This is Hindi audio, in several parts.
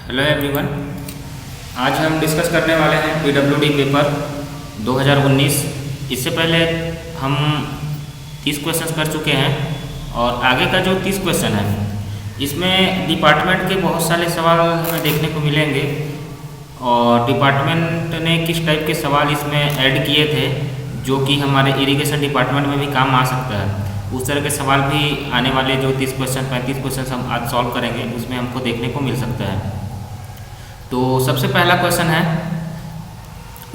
Hello everyone. आज हम डिस्कस करने वाले हैं पीडब्ल्यूडी पेपर 2019। इससे पहले हम 30 क्वेश्चंस कर चुके हैं और आगे का जो 30 क्वेश्चन है इसमें डिपार्टमेंट के बहुत सारे सवाल हमें देखने को मिलेंगे और डिपार्टमेंट ने किस टाइप के सवाल इसमें ऐड किए थे जो कि हमारे इरिगेशन डिपार्टमेंट में भी काम आ सकता है। उस तरह के सवाल भी आने वाले जो 30 क्वेश्चन 35 क्वेश्चन हम आज सॉल्व करेंगे उसमें हमको देखने को मिल सकता है। तो सबसे पहला क्वेश्चन है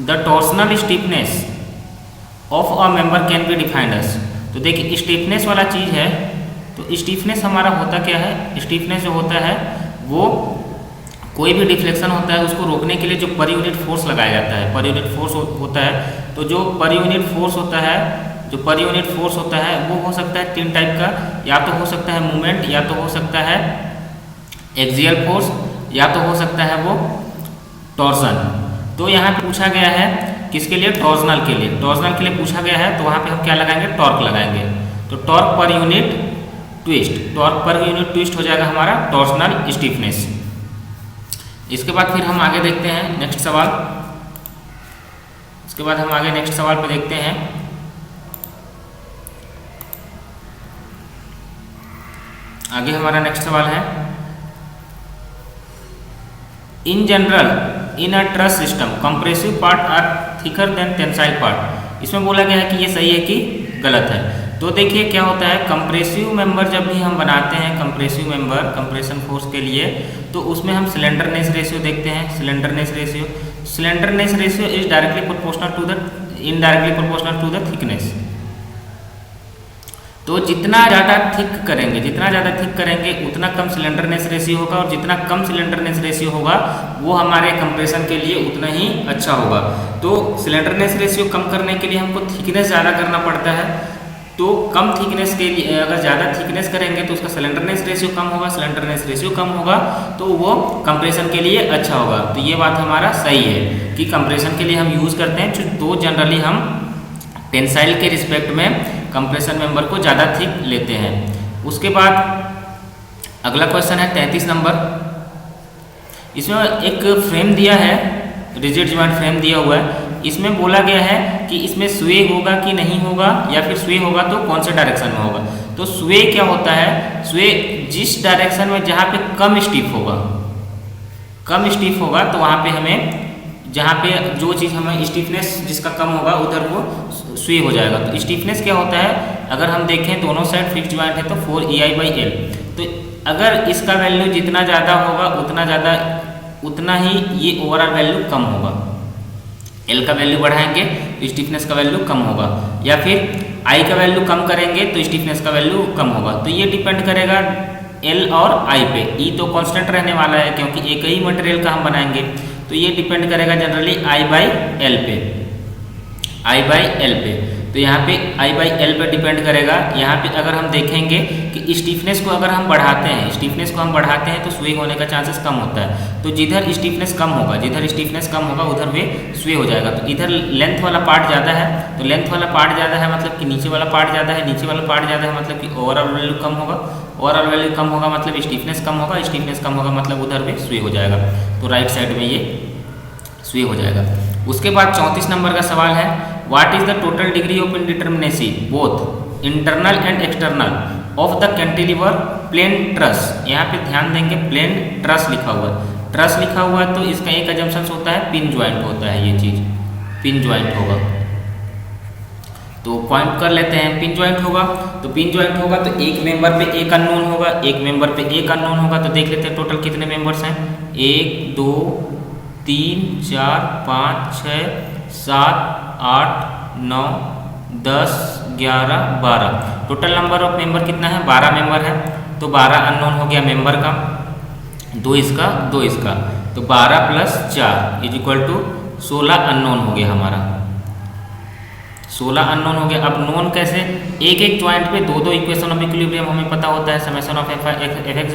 the torsional stiffness of a member can be defined as. तो देखिए स्टीफनेस वाला चीज़ है, तो स्टीफनेस हमारा होता क्या है? स्टीफनेस जो होता है वो कोई भी डिफ्लेक्शन होता है उसको रोकने के लिए जो पर यूनिट फोर्स लगाया जाता है, पर यूनिट फोर्स होता है। तो जो पर यूनिट फोर्स होता है, जो पर यूनिट फोर्स होता है वो हो सकता है 3 टाइप का, या तो हो सकता है मूवमेंट, या तो हो सकता है एक्सियल फोर्स, या तो हो सकता है वो टॉर्सन। तो यहाँ पे पूछा गया है किसके लिए? टॉर्सनल के लिए। टॉर्सनल के लिए पूछा गया है तो वहाँ पे हम क्या लगाएंगे? टॉर्क लगाएंगे। तो torque per unit twist, torque per unit twist हो जाएगा हमारा टॉर्सनल स्टीफनेस। इसके बाद फिर हम आगे देखते हैं नेक्स्ट सवाल। इसके बाद हम आगे नेक्स्ट सवाल पे देखते हैं। आगे हमारा नेक्स्ट सवाल है in general in a truss system compressive part are thicker than tensile part. इसमें बोला गया है कि ये सही है कि गलत है। तो देखिए क्या होता है, कंप्रेसिव मेंबर जब भी हम बनाते हैं, कंप्रेसिव मेंबर कंप्रेशन फोर्स के लिए, तो उसमें हम स्लेंडरनेस रेशियो देखते हैं। Slenderness ratio is directly proportional to the indirectly proportional to the thickness. तो जितना ज़्यादा थिक करेंगे उतना कम सिलेंडरनेस रेशियो होगा, और जितना कम सिलेंडरनेस रेशियो होगा वो हमारे कंप्रेशन के लिए उतना ही अच्छा होगा। तो सिलेंडरनेस रेशियो कम करने के लिए हमको थिकनेस ज़्यादा करना पड़ता है। तो कम थिकनेस के लिए अगर ज़्यादा थिकनेस करेंगे तो उसका सिलेंडरनेस रेशियो कम होगा, सिलेंडरनेस रेशियो कम होगा तो वो कंप्रेशन के लिए अच्छा होगा। तो ये बात हमारा सही है कि कंप्रेशन के लिए हम यूज़ करते हैं तो जनरली हम टेंसाइल के रिस्पेक्ट में कंप्रेशन मेंबर को ज़्यादा थिक लेते हैं। उसके बाद अगला क्वेश्चन है 33 नंबर। इसमें एक फ्रेम दिया है, रिजिड जॉइंट फ्रेम दिया हुआ है। इसमें बोला गया है कि इसमें स्वे होगा कि नहीं होगा, या फिर स्वे होगा तो कौन से डायरेक्शन में होगा। तो स्वे क्या होता है? स्वे जिस डायरेक्शन में जहाँ पे कम स्टीफ होगा तो वहाँ पे हमें, जहाँ पे जो चीज़ हमें स्टीफनेस जिसका कम होगा उधर वो स्वे हो जाएगा। तो स्टीफनेस क्या होता है, अगर हम देखें दोनों साइड फिक्स जॉइंट है तो 4EI/L। तो अगर इसका वैल्यू जितना ज़्यादा होगा उतना ही ये ओवरऑल वैल्यू कम होगा। L का वैल्यू बढ़ाएंगे तो स्टीफनेस का वैल्यू कम होगा, या फिर I का वैल्यू कम करेंगे तो स्टीफनेस का वैल्यू कम होगा। तो ये डिपेंड करेगा L और I पे। E तो कांस्टेंट रहने वाला है क्योंकि एक ही मटेरियल का हम बनाएंगे। तो ये डिपेंड करेगा जनरली I/L पे। तो यहाँ पे I/L पे डिपेंड करेगा। यहाँ पे अगर हम देखेंगे कि स्टीफनेस को अगर हम बढ़ाते हैं तो स्वे होने का चांसेस कम होता है। तो जिधर स्टीफनेस कम होगा उधर वे स्वे हो जाएगा। तो इधर लेंथ वाला पार्ट ज़्यादा है, तो लेंथ वाला पार्ट ज़्यादा है मतलब कि नीचे वाला पार्ट ज़्यादा है, नीचे वाला पार्ट ज़्यादा है मतलब कि ओवरऑल वैल्यू कम होगा, ओवरऑल वैल्यू कम होगा मतलब स्टीफनेस कम होगा, स्टीफनेस कम होगा मतलब उधर वे स्वे हो जाएगा। तो राइट साइड में ये स्वे हो जाएगा। उसके बाद 34 नंबर का सवाल है what is the total degree of indeterminacy both internal and external of the cantilever plane truss. यहाँ पे ध्यान देंगे प्लेन ट्रस लिखा हुआ है तो इसका एक अजम्पशन होता है पिन ज्वाइंट होता है, ये चीज पिन ज्वाइंट होगा। तो पॉइंट कर लेते हैं, पिन ज्वाइंट होगा तो एक मेंबर पे एक अननोन होगा, तो देख लेते हैं टोटल कितने मेंबर्स हैं। 1 2 3 4 5 6 7 8 9 10 11 12। टोटल नंबर ऑफ मेंबर कितना है? 12 मेंबर है। तो 12 अननोन हो गया मेंबर का, 2 इसका तो 12 + 4 = 16 अननोन हो गया हमारा। 16 अननोन हो गया। अब नोन कैसे? एक ज्वाइंट पे दो इक्वेशन ऑफ इक्विलिब्रियम हमें पता होता है, समेशन ऑफ Fx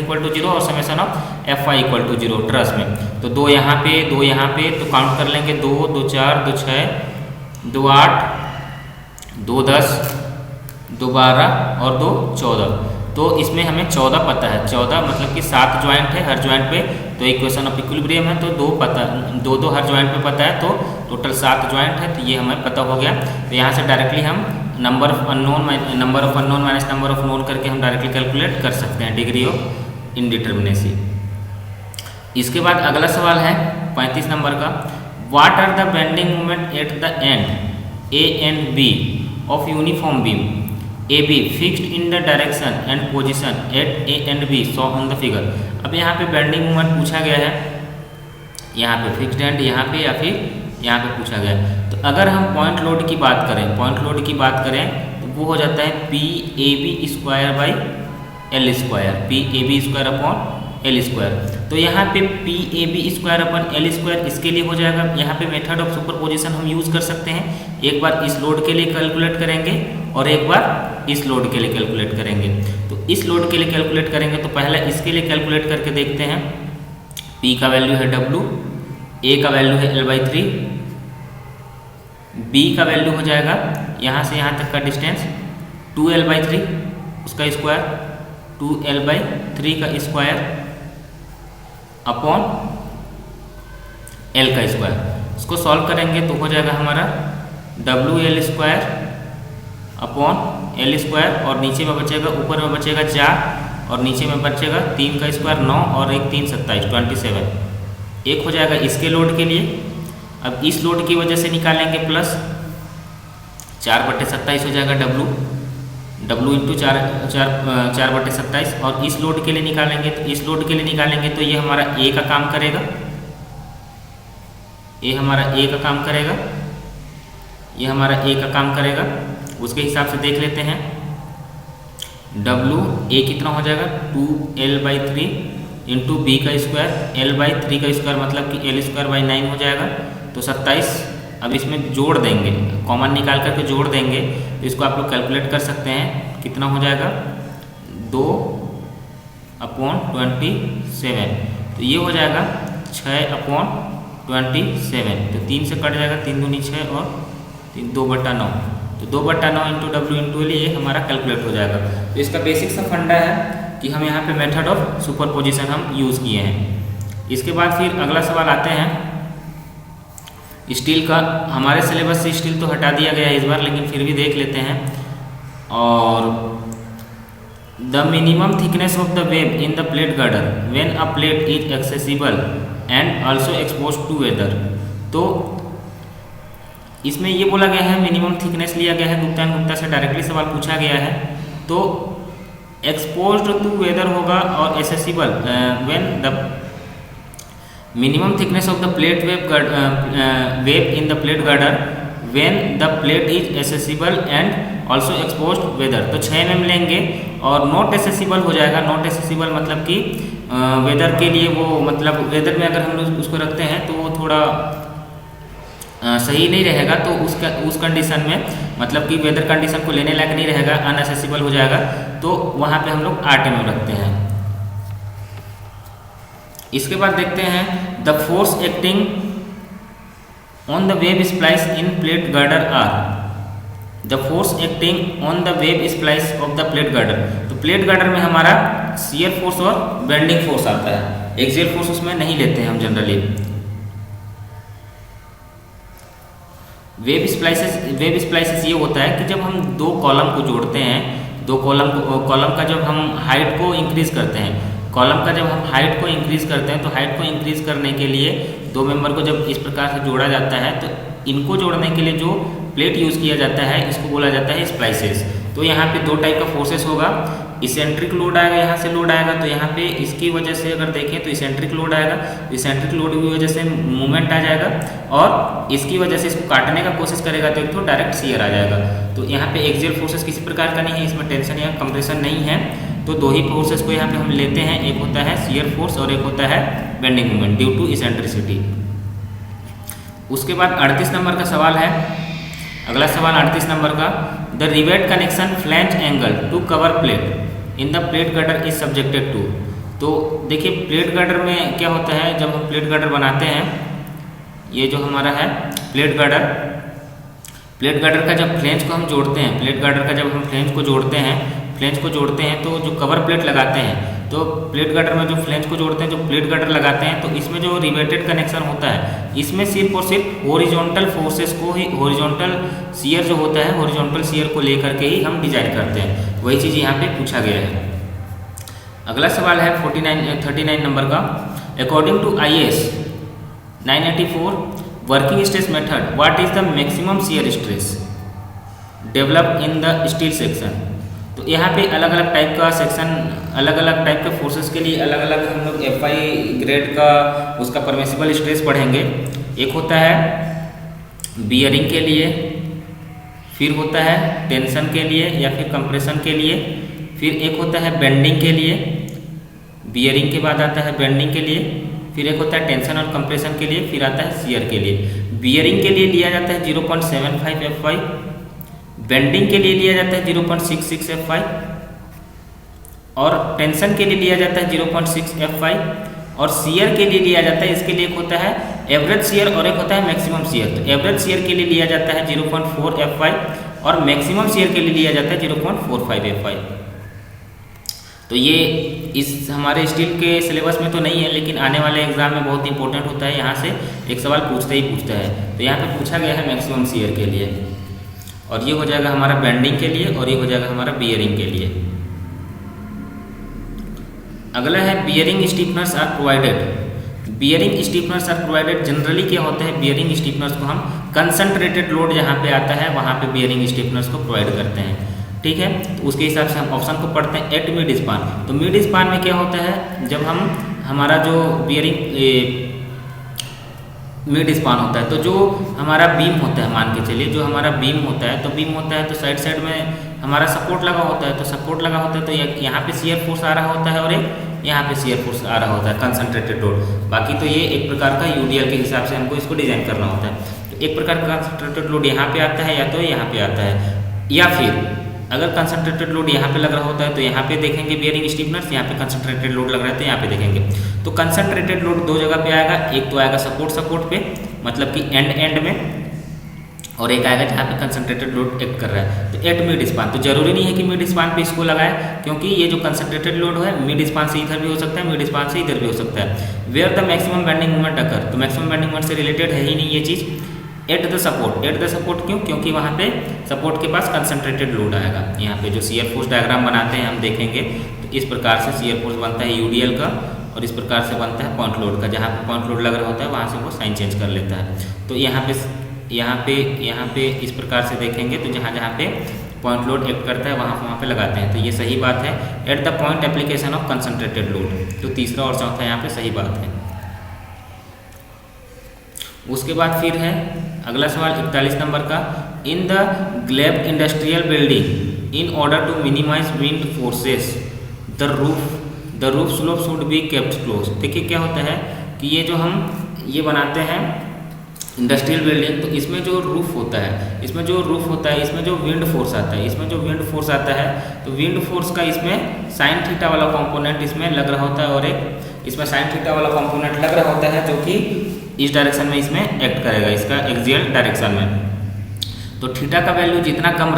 = 0 और समेशन ऑफ Fy = 0 ट्रस में। तो 2 यहाँ पे तो काउंट कर लेंगे 2 2 4 2 6 2 8 2 10 2 12 और 2 14। तो इसमें हमें 14 पता है, 14 मतलब कि 7 ज्वाइंट है हर ज्वाइंट पे, तो इक्वेशन ऑफ इक्विलिब्रियम है, तो दो हर ज्वाइंट पे पता है, तो टोटल 7 ज्वाइंट है, तो ये हमें पता हो गया। तो यहाँ से डायरेक्टली हम number of unknown minus number of known करके हम डायरेक्टली कैलकुलेट कर सकते हैं डिग्री ऑफ इनडिटर्मिनेसी। इसके बाद अगला सवाल है 35 नंबर का, what are the bending moment at the end A and B of uniform beam A B fixed in the direction and position at A and B so on the figure. अब यहाँ पे बेंडिंग मोमेंट पूछा गया है, यहाँ पे फिक्स्ड एंड यहाँ पे या फिर यहाँ पे पूछा गया है। तो अगर हम पॉइंट लोड की बात करें, तो वो हो जाता है P A B square by L square, P A B square upon L square. तो यहाँ पे P A B square upon L square इसके लिए हो जाएगा। यहाँ पे मेथड ऑफ सुपरपोजिशन हम यूज़ कर सकते हैं, एक बार इस लोड के लिए कैलकुलेट करेंगे और एक बार इस लोड के लिए कैलकुलेट करेंगे। तो इस लोड के लिए कैलकुलेट करेंगे तो पहले इसके लिए कैलकुलेट करके देखते हैं। P का वैल्यू है W, A का वैल्यू है L/3, B का वैल्यू हो जाएगा यहाँ से यहाँ तक का डिस्टेंस 2L/3 उसका स्क्वायर, 2L/3 का स्क्वायर अपॉन L का स्क्वायर। इसको सॉल्व करेंगे तो हो जाएगा हमारा WL square upon L square, और नीचे में बचेगा, ऊपर में बचेगा 4 और नीचे में बचेगा 3 का स्क्वायर 9 और 1 3 27 27। एक हो जाएगा इसके लोड के लिए। अब इस लोड की वजह से निकालेंगे प्लस 4/27 हो जाएगा W इंटू 4/27, और इस लोड के लिए निकालेंगे तो ये हमारा A का काम करेगा, ये हमारा A का काम करेगा। उसके हिसाब से देख लेते हैं, W A कितना हो जाएगा 2L/3 इंटू बी का स्क्वायर, L/3 का स्क्वायर मतलब कि L स्क्वायर बाई 9 हो जाएगा, तो 27। अब इसमें जोड़ देंगे, कॉमन निकाल करके जोड़ देंगे, तो इसको आप लोग कैलकुलेट कर सकते हैं, कितना हो जाएगा 2/27। तो ये हो जाएगा 6/27, तो 3 से कट जाएगा, 3 दूनी 6 और 2/9, तो 2/9 इंटू W इंटू L ये हमारा कैलकुलेट हो जाएगा। तो इसका बेसिक सा फंडा है कि हम यहाँ पे मेथड ऑफ सुपरपोजिशन हम यूज़ किए हैं। इसके बाद फिर अगला सवाल आते हैं स्टील का। हमारे सिलेबस से स्टील तो हटा दिया गया है इस बार, लेकिन फिर भी देख लेते हैं। और the minimum thickness of the web in the plate girder when a plate is accessible and also expose to weather. तो इसमें ये बोला गया है मिनिमम थिकनेस लिया गया है, गुप्ता से डायरेक्टली सवाल पूछा गया है। तो एक्सपोज्ड टू वेदर होगा और accessible when the minimum thickness of the plate web in the plate girder when the plate is accessible and also exposed weather. तो 6 mm लेंगे और नॉट एसेसिबल हो जाएगा। नॉट एसेसिबल मतलब कि वेदर के लिए वो, मतलब वेदर में अगर हम लोग उसको रखते हैं तो वो थोड़ा सही नहीं रहेगा, तो उस कंडीशन में मतलब कि वेदर कंडीशन को लेने लायक नहीं रहेगा, अनएसेसिबल हो जाएगा, तो वहाँ पे हम लोग 8 mm रखते हैं। इसके बाद देखते हैं the force acting on the web splice in plate girder are. The force acting on the web splice of the plate girder. तो प्लेट गर्डर में हमारा शियर फोर्स और बेंडिंग फोर्स आता है, एक्सियल फोर्स उसमें नहीं लेते हैं हम जनरली। वेब स्प्लाइसेस ये होता है कि जब हम 2 कॉलम को जोड़ते हैं, 2 कॉलम का जब हम हाइट को इंक्रीज करते हैं, तो हाइट को इंक्रीज करने के लिए 2 मेंबर को जब इस प्रकार से जोड़ा जाता है, तो इनको जोड़ने के लिए जो प्लेट यूज़ किया जाता है इसको बोला जाता है स्प्लाइसेस। तो यहाँ पे 2 टाइप का फोर्सेस होगा, इसेंट्रिक लोड आएगा, यहाँ से लोड आएगा, तो यहाँ पे इसकी वजह से अगर देखें तो इसेंट्रिक लोड आएगा, इसेंट्रिक लोड की वजह से मूवमेंट आ जाएगा, और इसकी वजह से इसको काटने का कोशिश करेगा तो एक तो डायरेक्ट शियर आ जाएगा। तो यहाँ पे एक्सियल फोर्सेस किसी प्रकार का नहीं है, इसमें टेंशन या कंप्रेशन नहीं है। तो 2 ही फोर्सेस को यहाँ पे हम लेते हैं, एक होता है शियर फोर्स और एक होता है bending moment due to eccentricity. उसके बाद 38 नंबर का सवाल है, अगला सवाल 38 नंबर का, the rivet connection flange angle to cover plate in the plate girder is subjected to. तो देखिए प्लेट गर्डर में क्या होता है, जब हम प्लेट गर्डर बनाते हैं, ये जो हमारा है प्लेट गर्डर का जब फ्लेंज को हम जोड़ते हैं, फ्लेंज को जोड़ते हैं तो जो कवर प्लेट लगाते हैं, तो प्लेट गटर में जो फ्लेंज को जोड़ते हैं, जो प्लेट गटर लगाते हैं, तो इसमें जो रिवेटेड कनेक्शन होता है, इसमें सिर्फ और सिर्फ हॉरिजॉन्टल फोर्सेस को ही, हॉरिजॉन्टल शियर जो होता है, हॉरिजॉन्टल शियर को लेकर के ही हम डिजाइन करते हैं। वही चीज़ यहाँ पे पूछा गया है। अगला सवाल है 39 नंबर का। According to IS 984 working stress method, what is the maximum shear stress develop in the steel section. तो यहाँ पे अलग अलग टाइप का सेक्शन, अलग अलग टाइप के फोर्सेस के लिए अलग अलग हम लोग FI ग्रेड का उसका परमिसिबल स्ट्रेस पढ़ेंगे। एक होता है बियरिंग के लिए, फिर होता है टेंशन के लिए या फिर कंप्रेशन के लिए, फिर एक होता है बेंडिंग के लिए, बियरिंग के बाद आता है बेंडिंग के लिए, फिर एक होता है टेंशन और कंप्रेशन के लिए, फिर आता है शियर के लिए। बियरिंग के लिए लिया जाता है 0.75 FI, बेंडिंग के लिए लिया जाता है 0.66 FI और टेंशन के लिए लिया जाता है 0.6 FI और शियर के लिए लिया जाता है, इसके लिए एक होता है एवरेज शियर और एक होता है मैक्सिमम शियर। तो एवरेज शियर के लिए लिया जाता है 0.4 FI और मैक्सिमम शियर के लिए लिया जाता है 0.45 FI। तो ये इस हमारे स्टील के सिलेबस में तो नहीं है, लेकिन आने वाले एग्जाम में बहुत इंपॉर्टेंट होता है, यहाँ से एक सवाल पूछता है। तो यहाँ पे पूछा गया है मैक्सिमम शियर के लिए, और ये हो जाएगा हमारा बेंडिंग के लिए और ये हो जाएगा हमारा बियरिंग के लिए। अगला है bearing stiffeners are provided. Bearing stiffeners are provided generally क्या होता है, बियरिंग स्टीफनर्स को हम कंसंट्रेटेड लोड जहाँ पे आता है वहाँ पे बियरिंग स्टीफनर्स को प्रोवाइड करते हैं। ठीक है, तो उसके हिसाब से हम ऑप्शन को पढ़ते हैं। एट मिड स्पान, तो मिड स्पान में क्या होता है, जब हम हमारा जो बियरिंग मिड स्पान होता है, तो जो हमारा बीम होता है, मान के चलिए जो हमारा बीम होता है, तो बीम होता है तो साइड में हमारा सपोर्ट लगा होता है, तो सपोर्ट लगा होता है तो यहाँ पे शियर फोर्स आ रहा होता है और एक यहाँ पे शियर फोर्स आ रहा होता है, कंसंट्रेटेड लोड। बाकी तो ये एक प्रकार का UDL के हिसाब से हमको इसको डिजाइन करना होता है। तो एक प्रकार का कंसंट्रेटेड लोड यहाँ पे आता है या तो यहाँ पे आता है, या फिर अगर कंसंट्रेटेड लोड यहाँ पे लग रहा होता है तो यहाँ पे देखेंगे बियरिंग स्टीफनर्स, यहाँ पे कंसंट्रेटेड लोड लग रहा है तो यहाँ पे देखेंगे। तो कंसंट्रेटेड लोड दो जगह पे आएगा, एक तो आएगा सपोर्ट पे मतलब कि एंड में, और एक आएगा जहाँ पे कंसंट्रेटेड लोड एक्ट कर रहा है। तो एट मिड स्पान, तो जरूरी नहीं है कि मिड स्पान पे इसको लगाए, क्योंकि ये जो कंसंट्रेटेड लोड है मिड स्पान से इधर भी हो सकता है, मिड स्पान से इधर भी हो सकता है। Where the maximum bending moment occur, तो मैक्सिमम बेंडिंग मोमेंट से रिलेटेड है ही नहीं ये चीज़। एट द सपोर्ट क्यों, क्योंकि वहाँ पे सपोर्ट के पास कंसंट्रेटेड लोड आएगा। यहाँ पे जो शियर फोर्स डायग्राम बनाते हैं हम देखेंगे, तो इस प्रकार से शियर फोर्स बनता है UDL का, और इस प्रकार से बनता है पॉइंट लोड का। जहाँ पे पॉइंट लोड लग रहा होता है वहाँ से वो साइन चेंज कर लेता है। तो यहाँ पे इस प्रकार से देखेंगे, तो जहाँ पे पॉइंट लोड एक्ट करता है वहाँ पे लगाते हैं। तो ये सही बात है, at the point application of concentrated load. तो तीसरा और चौथा यहाँ पे सही बात है। उसके बाद फिर है अगला सवाल 41 नंबर का। इन द ग्लैब industrial building in order to minimise wind forces the roof slope should be kept close. देखिए क्या होता है कि ये जो हम ये बनाते हैं इंडस्ट्रियल बिल्डिंग, तो इसमें जो रूफ होता है, इसमें जो विंड फोर्स आता है, तो विंड फोर्स का इसमें साइन थीटा वाला कंपोनेंट इसमें लग रहा होता है, और एक इसमें साइन थीटा वाला कंपोनेंट लग रहा होता है जो कि इस डायरेक्शन में इसमें एक्ट करेगा, इसका एक्सियल डायरेक्शन में। तो थीटा का वैल्यू जितना कम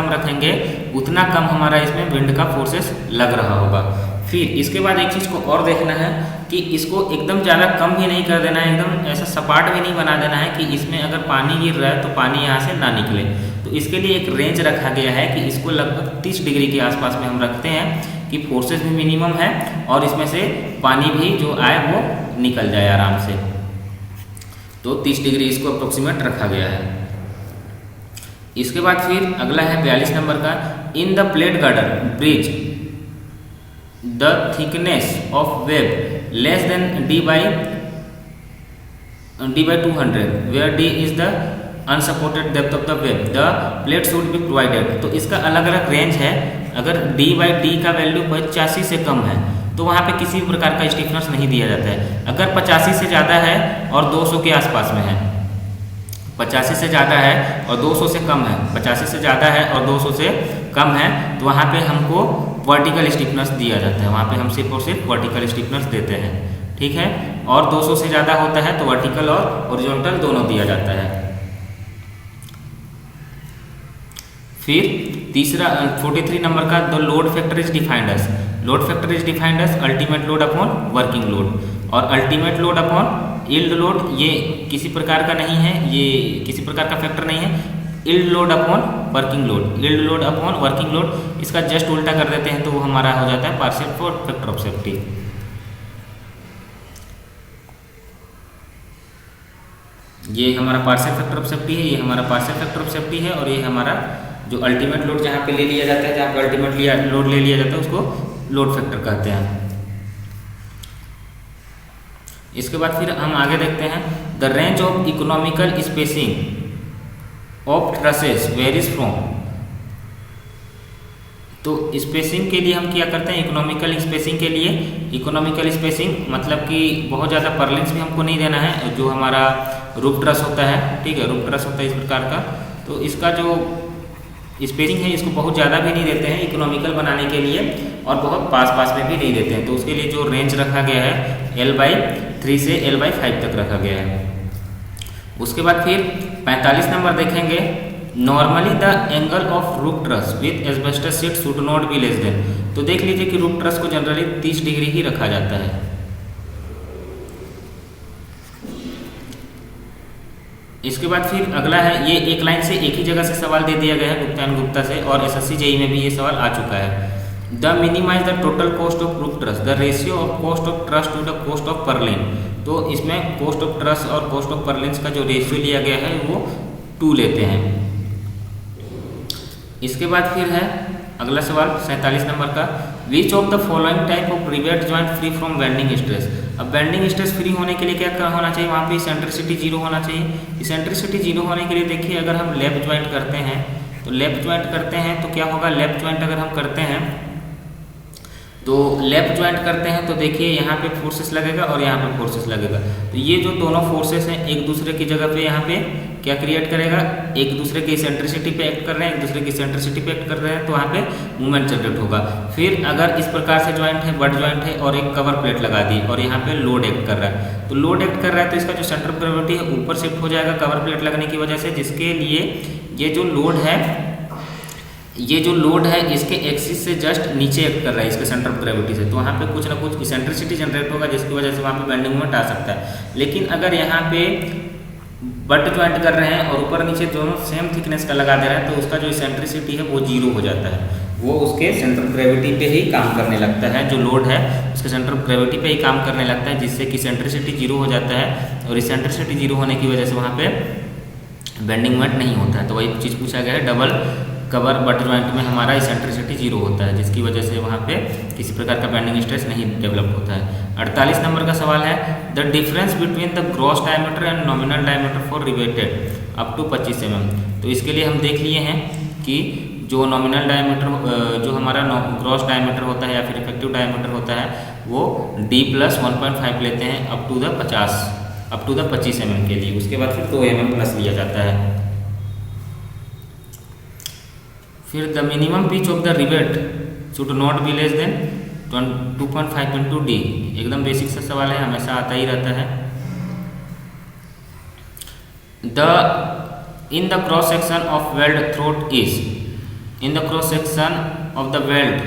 रखेंगे उतना कम हमारा इसमें विंड का फोर्सेस लग रहा होगा। फिर इसके बाद एक चीज़ को और देखना है कि इसको एकदम ज़्यादा कम भी नहीं कर देना है, एकदम ऐसा सपाट भी नहीं बना देना है कि इसमें अगर पानी गिर रहा है तो पानी यहाँ से ना निकले। तो इसके लिए एक रेंज रखा गया है कि इसको लगभग 30 डिग्री के आसपास में हम रखते हैं कि फोर्सेस भी मिनिमम है और इसमें से पानी भी जो आए वो निकल जाए आराम से। तो 30 डिग्री इसको अप्रोक्सीमेट रखा गया है। इसके बाद फिर अगला है 42 नंबर का। In the plate girder bridge the thickness of web less than d by 200 where d is the unsupported depth of the web the plate should be provided। तो इसका अलग अलग रेंज है। अगर d by d का वैल्यू 85 से कम है तो वहाँ पे किसी भी प्रकार का स्टिफनेस नहीं दिया जाता है। अगर 85 से ज़्यादा है और 200 के आसपास में है, 85 से ज़्यादा है और 200 से कम है, 85 से ज़्यादा है और 200 से कम है, तो वहाँ पे हमको वर्टिकल स्टिफनेस दिया जाता है। वहाँ पे हम सिर्फ और सिर्फ वर्टिकल स्टिफनेस देते हैं, ठीक है। और 200 से ज़्यादा होता है तो वर्टिकल और हॉरिजॉन्टल दोनों दिया जाता है। फिर तीसरा 43 नंबर का the load factor is defined as, load factor is defined as ultimate load upon working load, और ultimate load upon yield load ये किसी प्रकार का नहीं है, ये किसी प्रकार का फैक्टर नहीं है। Yield load upon working load, yield load upon working load, इसका जस्ट उल्टा कर देते हैं तो वो हमारा हो जाता है पार्शियल फैक्टर ऑफ सेफ्टी। ये हमारा पार्शियल फैक्टर ऑफ सेफ्टी है, ये हमारा पार्शियल फैक्टर ऑफ सेफ्टी है, और ये हमारा जो अल्टीमेट लोड जहाँ पे ले लिया जाता है, जहाँ पे अल्टीमेट लोड ले लिया जाता है उसको लोड फैक्टर कहते हैं। इसके बाद फिर हम आगे देखते हैं the range of economical spacing of trusses varies from. तो स्पेसिंग के लिए हम क्या करते हैं, इकोनॉमिकल स्पेसिंग के लिए, इकोनॉमिकल स्पेसिंग मतलब कि बहुत ज़्यादा परलिंस भी हमको नहीं देना है, जो हमारा रूफ ट्रस होता है, ठीक है, रूफ ट्रस होता है इस प्रकार का, तो इसका जो स्पेसिंग है इसको बहुत ज़्यादा भी नहीं देते हैं इकोनॉमिकल बनाने के लिए, और बहुत पास में भी नहीं देते हैं। तो उसके लिए जो रेंज रखा गया है L/3 से L/5 तक रखा गया है। उसके बाद फिर 45 नंबर देखेंगे, normally the angle of roof truss with asbestos sheet should not be less than. तो देख लीजिए कि रूफ ट्रस को जनरली 30 डिग्री ही रखा जाता है। इसके बाद फिर अगला है, ये एक लाइन से एक ही जगह से सवाल दे दिया गया है गुप्ता एंड गुप्ता से, और SSC JEE में भी ये सवाल आ चुका है। The minimize the total cost of roof truss, the ratio of cost of truss to the cost of purlin. तो इसमें कॉस्ट ऑफ ट्रस और कॉस्ट ऑफ परलिन्स का जो रेशियो लिया गया है वो 2 लेते हैं। इसके बाद फिर है अगला सवाल 47 नंबर का, विच of the following type of rivet joint free from bending stress. अब बेंडिंग स्ट्रेस फ्री होने के लिए क्या होना चाहिए, वहाँ पे सेंट्रिसिटी 0 होना चाहिए। सेंट्रिसिटी 0 होने के लिए देखिए, अगर हम लेफ्ट ज्वाइंट करते हैं तो लेफ्ट ज्वाइंट करते हैं तो क्या होगा, लेफ्ट ज्वाइंट अगर हम करते हैं तो लेफ्ट ज्वाइंट करते हैं तो देखिए यहाँ पे फोर्सेस लगेगा और यहाँ पे फोर्सेस लगेगा। तो ये जो दोनों फोर्सेस हैं एक दूसरे की जगह पे यहाँ पे क्या क्रिएट करेगा, एक दूसरे की सेंट्रिसिटी पे एक्ट कर रहे हैं, एक दूसरे की सेंट्रिसिटी पे एक्ट कर रहे हैं, तो वहाँ पे मूवमेंट जनरेट होगा। फिर अगर इस प्रकार से ज्वाइंट है, बट ज्वाइंट है, और एक कवर प्लेट लगा दी और यहाँ पे लोड एक्ट कर रहा है, तो लोड एक्ट कर रहा है तो इसका जो सेंटर ऑफ ग्रेविटी है ऊपर शिफ्ट हो जाएगा कवर प्लेट लगने की वजह से, जिसके लिए ये जो लोड है इसके एक्सिस से जस्ट नीचे एक्ट कर रहा है इसके सेंटर ऑफ ग्रेविटी से, तो वहाँ पे कुछ ना कुछ इसेंट्रिसिटी जनरेट होगा, जिसकी वजह से वहाँ पे बेंडिंग मोमेंट आ सकता है। लेकिन अगर यहाँ पे बट ज्वाइंट कर रहे हैं और ऊपर नीचे दोनों सेम थिकनेस का लगा दे रहे हैं, तो उसका जो इसेंट्रिसिटी है वो 0 हो जाता है, वो उसके सेंटर ऑफ ग्रेविटी पे ही काम करने लगता है। जो लोड है उसके सेंटर ऑफ ग्रेविटी पे ही काम करने लगता है, जिससे कि इसेंट्रिसिटी 0 हो जाता है, और इसेंट्रिसिटी 0 होने की वजह से वहाँ पे बेंडिंग मोमेंट नहीं होता है। तो वही चीज़ पूछा गया है, डबल कवर बट ज्वाइंट में हमारा इसेंट्रिसिटी 0 होता है, जिसकी वजह से वहाँ पे किसी प्रकार का बेंडिंग स्ट्रेस नहीं डेवलप होता है। 48 नंबर का सवाल है, the difference between the gross diameter and nominal diameter for riveted up to 25 mm। तो इसके लिए हम देख लिए हैं कि जो नॉमिनल डायमीटर, जो हमारा ग्रॉस डायमीटर होता है या फिर इफेक्टिव डायमीटर होता है, वो D+1.5 लेते हैं अप टू द 25 mm के लिए। उसके बाद फिर 2 mm प्लस लिया जाता है। फिर the minimum pitch of the rivet should not be less than 2.5 into D। एकदम बेसिक सा सवाल है, हमेशा आता ही रहता है। In the cross section of weld throat is, in the cross section of the weld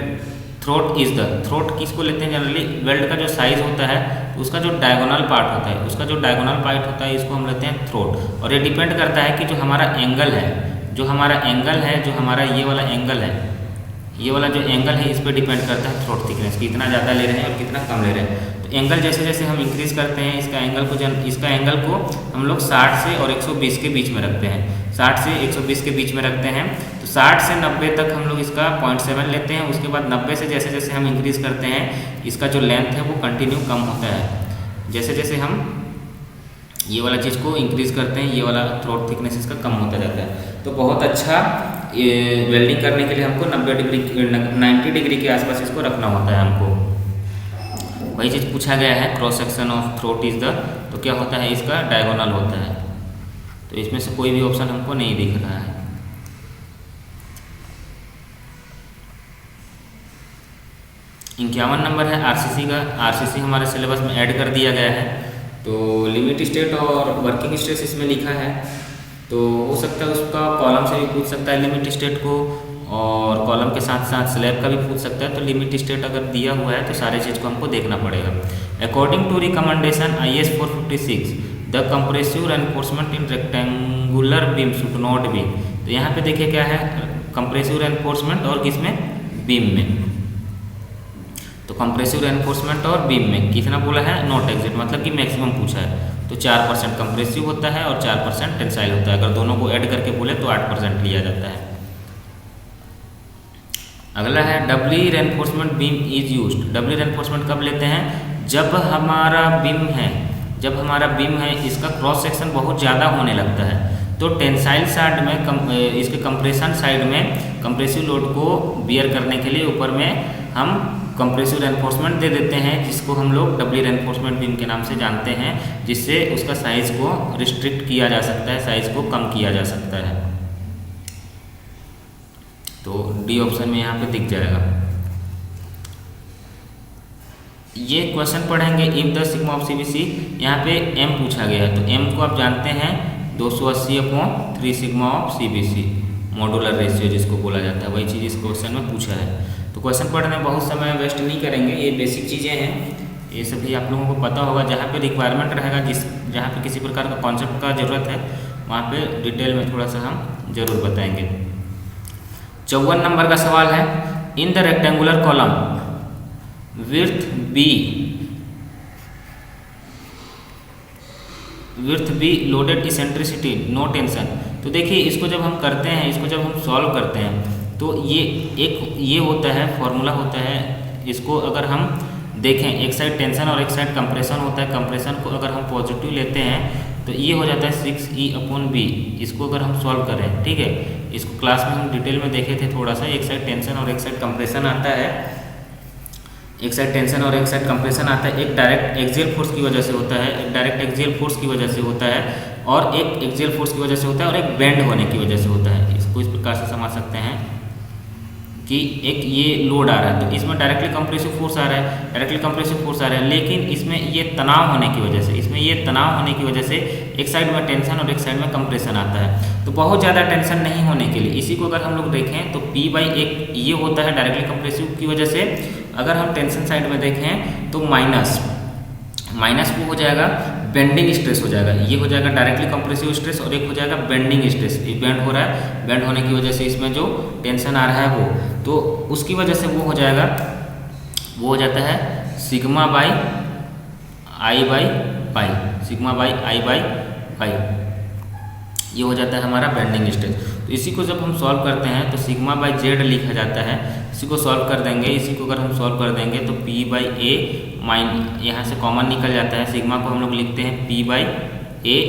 throat is the, throat किसको लेते हैं जनरली, वेल्ड का जो साइज होता है उसका जो डायगोनल पार्ट होता है, उसका जो डायगोनल पार्ट होता है इसको हम लेते हैं थ्रोट। और ये डिपेंड करता है कि जो हमारा एंगल है, जो हमारा ये वाला एंगल है, ये वाला जो एंगल है इस पर डिपेंड करता है थ्रोट थिकनेस, कितना ज़्यादा ले रहे हैं और कितना कम ले रहे हैं। तो एंगल जैसे जैसे हम इंक्रीज करते हैं इसका एंगल को हम लोग 60 से और 120 के बीच में रखते हैं, 60 से 120 के बीच में रखते हैं। तो 60 से 90 तक हम लोग इसका 0.7 लेते हैं। उसके बाद 90 से जैसे जैसे हम इंक्रीज करते हैं इसका जो लेंथ है वो कंटिन्यू कम होता है। जैसे जैसे हम ये वाला चीज़ को इंक्रीज करते हैं ये वाला थ्रोट थिकनेस इसका कम होता जाता है। तो बहुत अच्छा वेल्डिंग करने के लिए हमको 90 डिग्री के आसपास इसको रखना होता है हमको। वही चीज़ पूछा गया है, cross section of throat is the, तो क्या होता है इसका डायगोनल होता है। तो इसमें से कोई भी ऑप्शन हमको नहीं दिख रहा है। इक्यावन नंबर है आरसीसी का। आरसीसी हमारे सिलेबस में ऐड कर दिया गया है। तो लिमिट स्टेट और वर्किंग स्ट्रेस इसमें लिखा है, तो हो सकता है उसका कॉलम से भी पूछ सकता है लिमिट स्टेट को, और कॉलम के साथ साथ स्लैब का भी पूछ सकता है। तो लिमिट स्टेट अगर दिया हुआ है तो सारे चीज़ को हमको देखना पड़ेगा। According to recommendation IS 456 the compressive reinforcement in rectangular beam should not be. तो यहाँ पे देखिए क्या है, कंप्रेसिव रेनफोर्समेंट और किसमें, बीम में। तो कंप्रेसिव रेनफोर्समेंट और बीम में कितना बोला है, नॉट एग्जिट, मतलब कि मैक्सिमम पूछा है। तो 4% कंप्रेसिव होता है और 4% टेंसाइल होता है। अगर दोनों को ऐड करके बोले तो 8% लिया जाता है। अगला है doubly reinforcement beam is used. Doubly reinforcement कब लेते हैं, जब हमारा बीम है इसका क्रॉस सेक्शन बहुत ज़्यादा होने लगता है। तो टेंसाइल साइड में इसके कंप्रेशन साइड में कंप्रेसिव लोड को बियर करने के लिए ऊपर में हम कंप्रेसिव रेनफोर्समेंट दे देते हैं, जिसको हम लोग डबली रेनफोर्समेंट बीम के नाम से जानते हैं, जिससे उसका साइज़ को रिस्ट्रिक्ट किया जा सकता है, साइज़ को कम किया जा सकता है। तो डी ऑप्शन में यहाँ पे दिख जाएगा। ये क्वेश्चन पढ़ेंगे if the sigma of CBC, यहाँ पे m पूछा गया है। तो m को आप जानते हैं 280/3 sigma of CBC, modular ratio जिसको बोला जाता है, वही चीज़ इस क्वेश्चन में पूछा है। तो क्वेश्चन पढ़ने में बहुत समय वेस्ट नहीं करेंगे, ये बेसिक चीज़ें हैं, ये सभी आप लोगों को पता होगा। जहाँ पे रिक्वायरमेंट रहेगा, जहाँ पे किसी प्रकार का कॉन्सेप्ट का ज़रूरत है, वहाँ पे डिटेल में थोड़ा सा हम जरूर बताएंगे। 54 नंबर का सवाल है, in the rectangular column width B loaded eccentricity no tension. तो देखिए इसको जब हम करते हैं, इसको जब हम सॉल्व करते हैं, तो ये होता है, फॉर्मूला होता है। इसको अगर हम देखें, एक साइड टेंशन और एक साइड कंप्रेशन होता है। कंप्रेशन को अगर हम पॉजिटिव लेते हैं तो ये हो जाता है 6E/B। इसको अगर हम सॉल्व करें, ठीक है, इसको क्लास में हम डिटेल में देखे थे थोड़ा सा। एक साइड टेंशन और एक साइड कंप्रेशन आता है, एक साइड टेंशन और एक साइड कंप्रेशन आता है। एक डायरेक्ट एक्सियल फोर्स की वजह से होता है, एक डायरेक्ट एक्सियल फोर्स की वजह से होता है, और एक एक्सियल फोर्स की वजह से होता है, और एक बेंड होने की वजह से होता है। इसको इस प्रकार से समझ सकते हैं कि एक ये लोड आ रहा है, तो इसमें डायरेक्टली कंप्रेसिव फोर्स आ रहा है, डायरेक्टली कंप्रेसिव फोर्स आ रहा है, लेकिन इसमें ये तनाव होने की वजह से, एक साइड में टेंशन और एक साइड में कंप्रेशन आता है। तो बहुत ज़्यादा टेंशन नहीं होने के लिए इसी को अगर हम लोग देखें तो P/1 ये होता है डायरेक्टली कंप्रेसिव की वजह से। अगर हम टेंशन साइड में देखें तो माइनस वो हो जाएगा बेंडिंग स्ट्रेस हो जाएगा। ये हो जाएगा डायरेक्टली कंप्रेसिव स्ट्रेस, और एक हो जाएगा बेंडिंग स्ट्रेस। ये बेंड हो रहा है, बेंड होने की वजह से इसमें जो टेंशन आ रहा है वो, तो उसकी वजह से वो हो जाएगा, वो हो जाता है sigma by I by pi, sigma by I by pi, ये हो जाता है हमारा बेंडिंग स्ट्रेस। तो इसी को जब हम सॉल्व करते हैं तो सिग्मा बाई जेड लिखा जाता है। इसी को सॉल्व कर देंगे, इसी को अगर हम सॉल्व कर देंगे तो P/A माइन यहाँ से कॉमन निकल जाता है। सिग्मा को हम लोग लिखते हैं P/A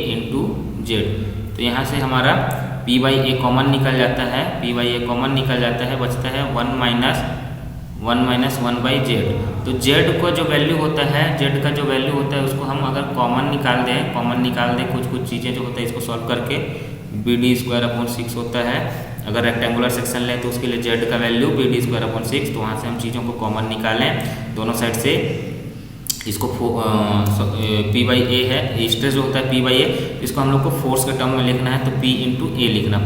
इंटू जेड। तो यहाँ से हमारा P/A कॉमन निकल जाता है, P/A कॉमन निकल जाता है, बचता है 1 माइनस 1/Z। तो Z को जो वैल्यू होता है, Z का जो वैल्यू होता है उसको हम अगर कॉमन निकाल दें, कुछ चीज़ें जो होता है इसको सॉल्व करके BD²/6 होता है। अगर रेक्टेंगुलर सेक्शन लें तो उसके लिए Z का वैल्यू BD²/6, तो वहाँ से हम चीज़ों को कॉमन निकालें दोनों साइड से। इसको P/A है, स्ट्रेस जो होता है P/A, इसको हम लोग को फोर्स के टर्म में लिखना है तो P/A लिखना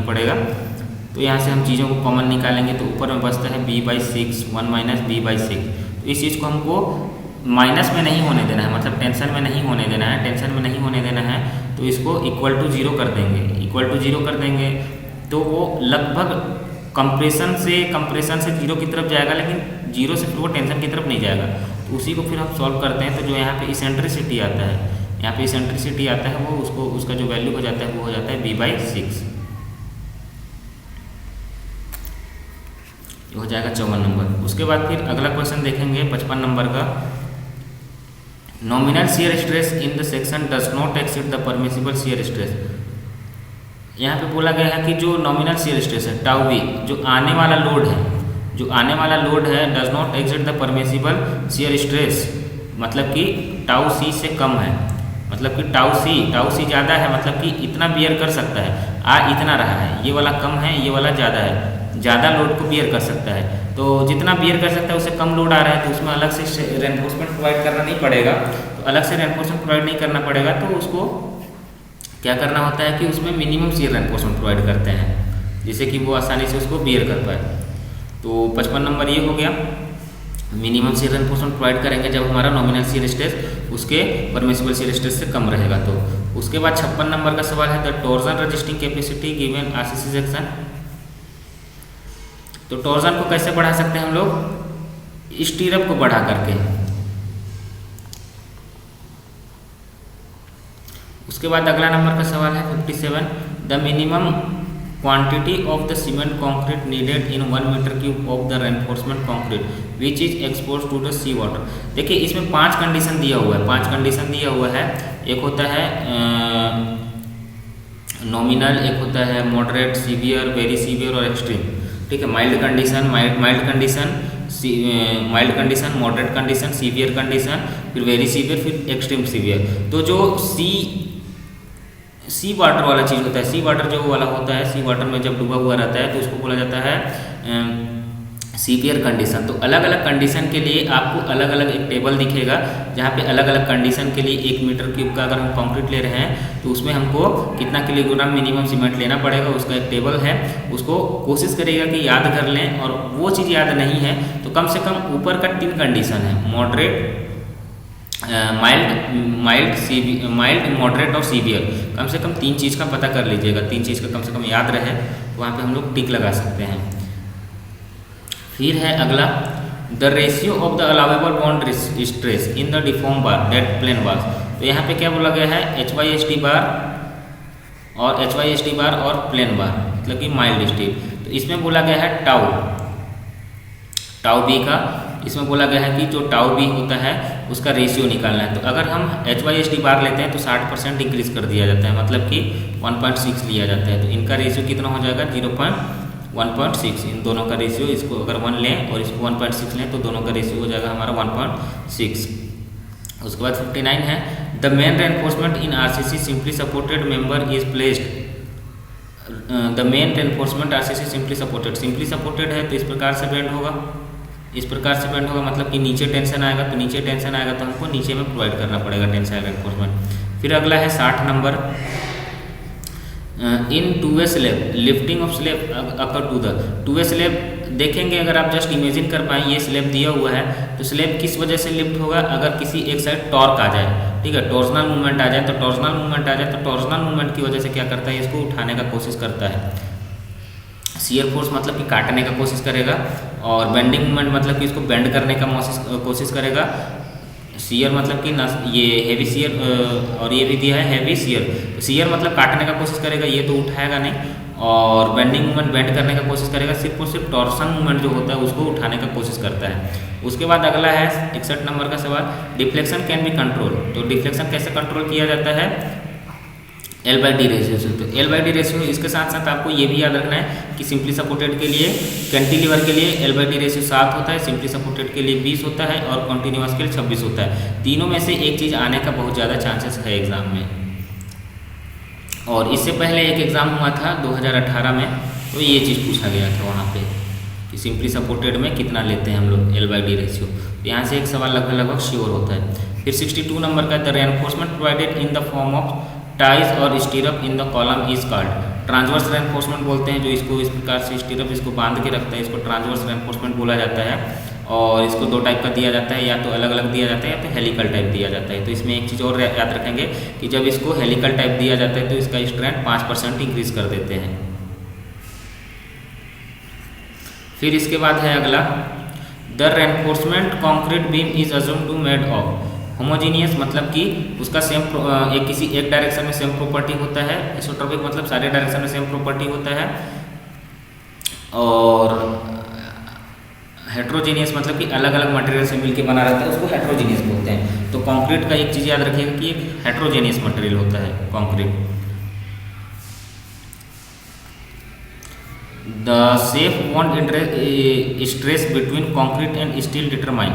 पड़ेगा, तो यहाँ से हम चीज़ों को कॉमन निकालेंगे तो ऊपर में बचता है B/6, 1 माइनस B/6। तो इस चीज़ को हमको माइनस में नहीं होने देना है, मतलब टेंशन में नहीं होने देना है, तो इसको इक्वल टू जीरो कर देंगे, तो वो लगभग कंप्रेशन से जीरो की तरफ जाएगा, लेकिन जीरो से फिर वो टेंशन की तरफ नहीं जाएगा। तो उसी को फिर हम सॉल्व करते हैं, तो जो यहाँ पे इसेंट्रिसिटी आता है, वो उसका जो वैल्यू हो जाता है वो हो जाता है B/6। हो जाएगा 54 नंबर। उसके बाद फिर अगला क्वेश्चन देखेंगे 55 नंबर का। Nominal shear stress in the section does not exceed the permissible shear stress. यहाँ पे बोला गया है कि जो नॉमिनल शियर स्ट्रेस है टाउ बी, जो आने वाला लोड है does not exceed the permissible shear stress, मतलब कि टाउ सी से कम है, मतलब कि टाउ सी ज़्यादा है, मतलब कि इतना बियर कर सकता है। इतना रहा है, ये वाला कम है, ये वाला ज़्यादा है, ज़्यादा लोड को बियर कर सकता है। तो जितना बियर कर सकता है उससे कम लोड आ रहा है, तो उसमें अलग से रेनफोर्समेंट प्रोवाइड करना नहीं पड़ेगा। तो अलग से रेनफोर्समेंट प्रोवाइड नहीं करना पड़ेगा, तो उसको क्या करना होता है कि उसमें मिनिमम शियर रेनफोर्समेंट प्रोवाइड करते हैं। जिससे कि वो आसानी से उसको बियर कर पाए। तो 55 नंबर ये हो गया, मिनिमम शियर रेनफोर्समेंट प्रोवाइड करेंगे जब हमारा नॉमिनल शियर स्ट्रेस उसके परमिसिबल शियर स्ट्रेस से कम रहेगा। तो उसके बाद 56 नंबर का सवाल है the torsion resisting capacity given RCC section. तो टॉर्जन को कैसे बढ़ा सकते हैं हम लोग, स्टीरअप को बढ़ा करके। उसके बाद अगला नंबर का सवाल है 57 the minimum quantity of the cement concrete needed in 1 metre cube of the reinforcement concrete which is expose to the sea water. देखिए इसमें 5 कंडीशन दिया हुआ है, 5 कंडीशन दिया हुआ है। एक होता है नॉमिनल, एक होता है मॉडरेट, सीवियर, वेरी सीवियर और एक्सट्रीम। ठीक है, mild condition, mild condition, moderate condition, severe condition, फिर वेरी सीवियर, फिर एक्सट्रीम सीवियर। तो जो सी वाटर वाला चीज़ होता है, सी वाटर जो वाला होता है, सी वाटर में जब डूबा हुआ रहता है तो उसको बोला जाता है सीवियर कंडीशन। तो अलग अलग कंडीशन के लिए आपको अलग अलग एक टेबल दिखेगा जहाँ पे अलग अलग कंडीशन के लिए 1 मीटर क्यूब का अगर हम कंक्रीट ले रहे हैं तो उसमें हमको कितना किलोग्राम मिनिमम सीमेंट लेना पड़ेगा, उसका एक टेबल है। उसको कोशिश करिएगा कि याद कर लें, और वो चीज़ याद नहीं है तो कम से कम ऊपर का 3 कंडीशन है, मॉडरेट, माइल्ड, मॉडरेट और सीवियर। कम से कम 3 चीज़ का पता कर लीजिएगा, 3 चीज़ का कम से कम याद रहे तो वहाँ पे हम लोग टिक लगा सकते हैं। फिर है अगला the ratio of the allowable bond stress in the deform bar that plain bar. तो यहाँ पे क्या बोला गया है, HYSD बार और HYSD बार और प्लेन बार, मतलब कि माइल्ड स्टील। तो इसमें बोला गया है टाउ बी का, इसमें बोला गया है कि जो टाउ बी होता है उसका रेशियो निकालना है। तो अगर हम HYSD बार लेते हैं तो 60% इंक्रीज कर दिया जाता है, मतलब कि 1.6 लिया जाता है। तो इनका रेशियो कितना हो जाएगा, 0.1.6। इन दोनों का रेशियो, इसको अगर 1 लें और इसको 1.6 लें तो दोनों का रेशियो हो जाएगा हमारा 1.6। उसके बाद 59 है the main reinforcement in RCC simply supported member is placed. The main reinforcement RCC simply supported है तो इस प्रकार से बेंड होगा, इस प्रकार से बेंड होगा, मतलब कि नीचे टेंशन आएगा, तो नीचे टेंशन आएगा तो हमको नीचे में प्रोवाइड करना पड़ेगा टेंसाइल रेनफोर्समेंट। फिर अगला है 60 number in two way slab lifting of slab occur to the two way slab. देखेंगे अगर आप जस्ट इमेजिन कर पाएँ, ये स्लैब दिया हुआ है तो स्लैब किस वजह से लिफ्ट होगा, अगर किसी एक साइड टॉर्क आ जाए, ठीक है, टॉर्जनल मूवमेंट आ जाए, तो टॉर्जनल मूवमेंट की वजह से क्या करता है, इसको उठाने का कोशिश करता है। शियर फोर्स मतलब कि काटने का कोशिश करेगा, और बेंडिंग मूवमेंट मतलब कि इसको बेंड करने का कोशिश करेगा। शियर मतलब कि ये हेवी शियर, और ये भी दिया है हेवी शियर। तो शियर मतलब काटने का कोशिश करेगा, ये तो उठाएगा नहीं, और बेंडिंग मूवमेंट बेंड करने का कोशिश करेगा, सिर्फ और सिर्फ टॉर्सन मूवमेंट जो होता है उसको उठाने का कोशिश करता है। उसके बाद अगला है 61 नंबर का सवाल डिफ्लेक्शन कैन बी कंट्रोल। तो डिफ्लेक्शन कैसे कंट्रोल किया जाता है, L/D रेशियो से। तो L/D रेशियो, इसके साथ साथ आपको ये भी याद रखना है कि सिंपली सपोर्टेड के लिए, कैंटिलीवर के लिए L/D रेशियो 7 होता है, सिंपली सपोर्टेड के लिए 20 होता है, और कॉन्टिन्यूअस के लिए 26 होता है। तीनों में से एक चीज़ आने का बहुत ज़्यादा चांसेस है एग्जाम में। और इससे पहले एक एग्ज़ाम हुआ था 2018 में, तो ये चीज़ पूछा गया था वहाँ पे कि सिंपली सपोर्टेड में कितना लेते हैं हम लोग L/D रेशियो। तो यहाँ से एक सवाल लगभग श्योर होता है। फिर 62 नंबर का the reinforcement provided in the form of ties और stirrup in the column is called. Transverse reinforcement बोलते हैं, जो इसको इस प्रकार से स्टीरअप इसको बांध के रखता है, इसको ट्रांसवर्स रेनफोर्समेंट बोला जाता है। और इसको 2 टाइप का दिया जाता है, या तो अलग अलग दिया जाता है या तो हेलिकल टाइप दिया जाता है। तो इसमें एक चीज़ और याद रखेंगे कि जब इसको हेलिकल टाइप दिया जाता है तो इसका स्ट्रेंथ 5% इंक्रीज कर देते हैं। फिर इसके बाद है अगला the reinforcement concrete beam is assume to made of homogeneous, मतलब कि उसका सेम किसी एक डायरेक्शन में सेम प्रॉपर्टी होता है। आइसोट्रोपिक मतलब सारे डायरेक्शन में सेम प्रॉपर्टी होता है। और हेट्रोजीनियस मतलब कि अलग अलग मटेरियल से मिलकर बना रहता है, उसको हेट्रोजीनियस बोलते हैं। तो कंक्रीट का एक चीज़ याद रखिएगा कि एक हेट्रोजीनियस मटेरियल होता है concrete. The safe bond stress between concrete and steel determine.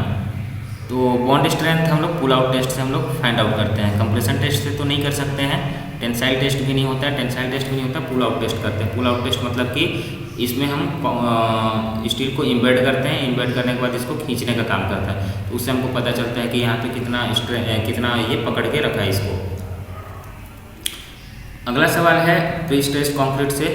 तो बॉन्ड स्ट्रेंथ हम लोग पुल आउट टेस्ट से हम लोग फाइंड आउट करते हैं, कंप्रेशन टेस्ट से तो नहीं कर सकते हैं, टेंसाइल टेस्ट भी नहीं होता है, टेंसाइल टेस्ट भी नहीं होता, पुल आउट टेस्ट करते हैं। पुल आउट टेस्ट मतलब कि इसमें हम स्टील को इम्बेड करते हैं, इम्बेड करने के बाद इसको खींचने का काम करता है। तो उससे हमको पता चलता है कि यहाँ पे कितना ये पकड़ के रखा है इसको। अगला सवाल है प्री स्ट्रेस्ड कंक्रीट से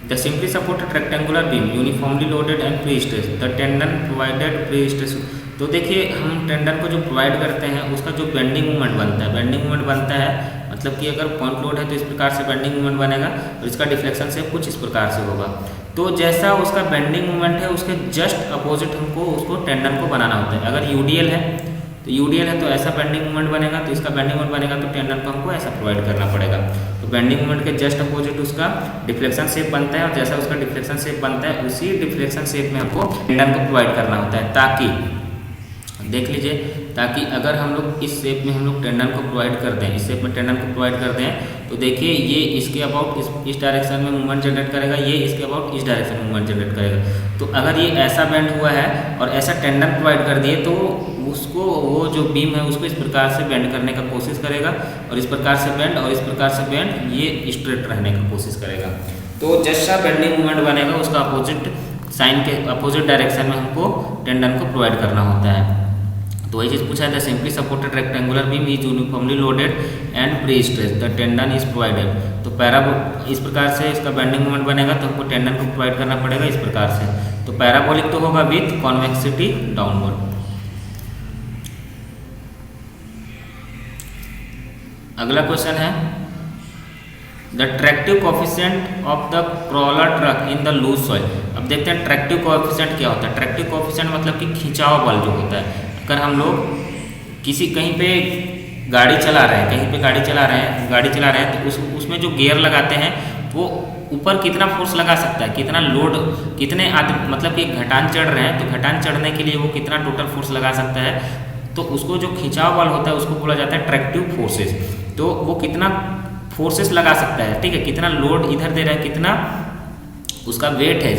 the simply supported rectangular beam uniformly loaded and pre stress, the tendon provided pre stress. तो देखिए हम टेंडन को जो प्रोवाइड करते हैं उसका जो बेंडिंग मूवमेंट बनता है, बेंडिंग मूवमेंट बनता है मतलब कि अगर पॉइंट लोड है तो इस प्रकार से बेंडिंग मूवमेंट बनेगा और इसका डिफ्लेक्शन से कुछ इस प्रकार से होगा। तो जैसा उसका बेंडिंग मूवमेंट है उसके जस्ट अपोजिट हमको उसको टेंडन को बनाना होता है। अगर यूडीएल है तो यूडीएल है तो ऐसा बेंडिंग मूवमेंट बनेगा, तो इसका बेंडिंग मूवमेंट बनेगा तो टेंडन को हमको ऐसा प्रोवाइड करना पड़ेगा। तो बेंडिंग मूवमेंट के जस्ट अपोजिट उसका डिफ्लेक्शन शेप बनता है और जैसा उसका डिफ्लेक्शन शेप बनता है उसी डिफ्लेक्शन शेप में हमको टेंडन को प्रोवाइड करना होता है, ताकि देख लीजिए, ताकि अगर हम लोग इस शेप में हम लोग टेंडन को प्रोवाइड करते हैं, इस शेप में टेंडन को प्रोवाइड करते हैं तो देखिए ये इसके अबाउट इस डायरेक्शन में मूवमेंट जनरेट करेगा, ये इसके अबाउट इस डायरेक्शन में मूवमेंट जनरेट करेगा। तो अगर ये ऐसा बेंड हुआ है और ऐसा टेंडन प्रोवाइड कर दिए तो उसको वो जो बीम है उसको इस प्रकार से बेंड करने का कोशिश करेगा और इस प्रकार से बेंड और इस प्रकार से बेंड, ये स्ट्रेट रहने का कोशिश करेगा। तो जैसा बेंडिंग मूवमेंट बनेगा उसका अपोजिट साइन के अपोजिट डायरेक्शन में हमको टेंडन को प्रोवाइड करना होता है। तो वही चीज़ पूछा है, the simply supported rectangular beam is uniformly loaded and pre stress, the tendon is provided. तो इस प्रकार से इसका बेंडिंग मूवमेंट बनेगा तो हमको टेंडन को प्रोवाइड करना पड़ेगा इस प्रकार से। तो पैराबोलिक तो होगा विथ कॉन्वेक्सिटी डाउनवर्ड। अगला क्वेश्चन है, the tractive coefficient of the crawler truck in the loose soil. अब देखते हैं ट्रैक्टिव कोफिशिएंट क्या होता है। ट्रैक्टिव कोफिशिएंट मतलब कि खिंचाव बल जो होता है, अगर हम लोग कहीं पे गाड़ी चला रहे हैं, गाड़ी चला रहे हैं तो उसमें जो गियर लगाते हैं वो ऊपर कितना फोर्स लगा सकता है, कितना लोड, कितने आदमी मतलब कि घटान चढ़ रहे हैं तो घटान चढ़ने के लिए वो कितना टोटल फोर्स लगा सकता है, तो उसको जो खिंचाव बल होता है उसको बोला जाता है ट्रैक्टिव फोर्सेस। तो वो कितना फोर्सेस लगा सकता है, ठीक है, कितना लोड इधर दे रहा है, कितना उसका वेट है,